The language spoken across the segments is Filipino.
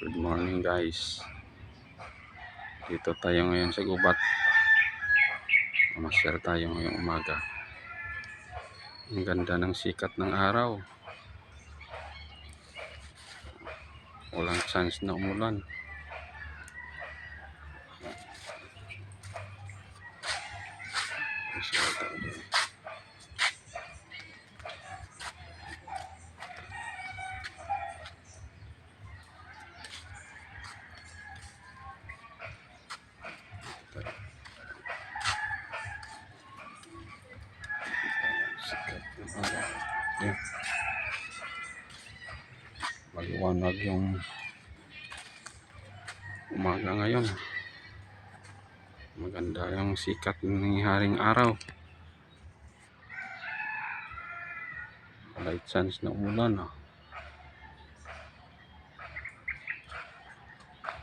Good morning guys. Dito tayo ngayon sa gubat. Mamasyal tayo ngayong umaga. Ang ganda ng sikat ng araw. Walang chance na umulan. Sikat ng araw. Yan. Maliwanag yung umaga ngayon. Maganda yung sikat ng haring araw. Light chance na umulan.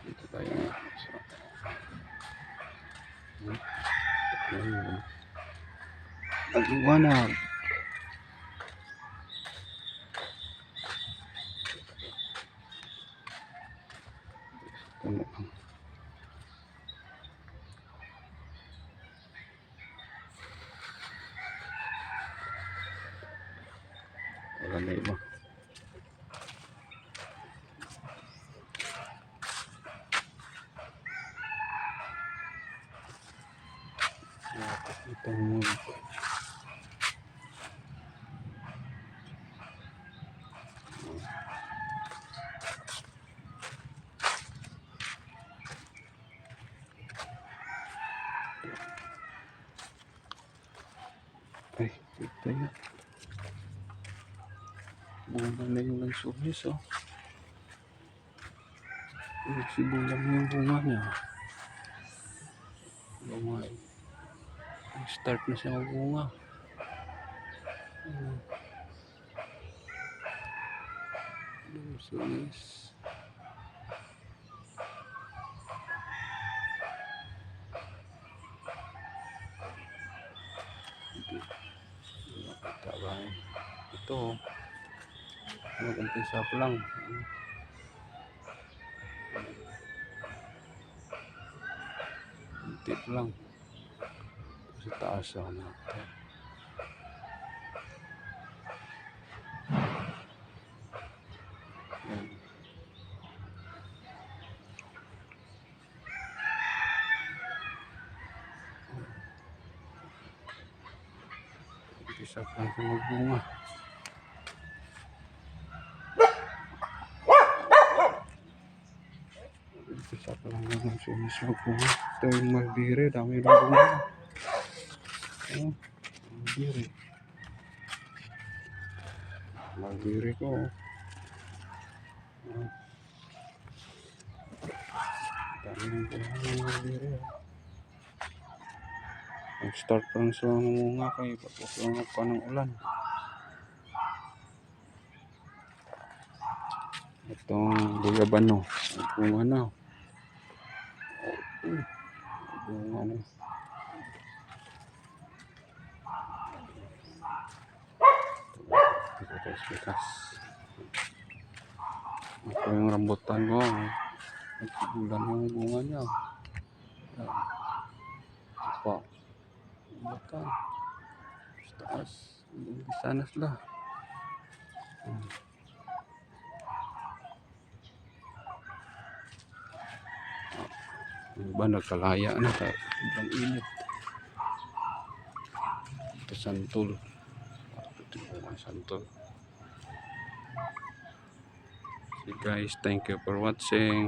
Dito tayo. Maliwanag. Wala na iba. Ito mo. Ay, ito yun. Bunga na yung lansunis, oh. Nagsibulang yung bunga niya. Bunga. Start na siya magbunga. Lansunis. Ito, mag-umpisa pa lang. Unti pa lang. Sa taas ako natin. Umpisa pa lang sa magbunga. Umpisa pa lang naman sumis magbunga. Ito yung malbiri, dami ng bunga. Malbiri. Malbiri ko. Dami ng bunga ng malbiri. Nag-start pa lang sa mamunga kayo. Pagpapangat pa ng ulan. Itong guyabano. Bunga na. Bunga na. Bikas. Ito yung rambutan ko. Nagsibulan yung bunga niya. Apa? Rambutan. Taas. Bisa na sila. Iba nagkalaya na sa sobrang init. Ito santol. Ito yung santol. So guys, thank you for watching.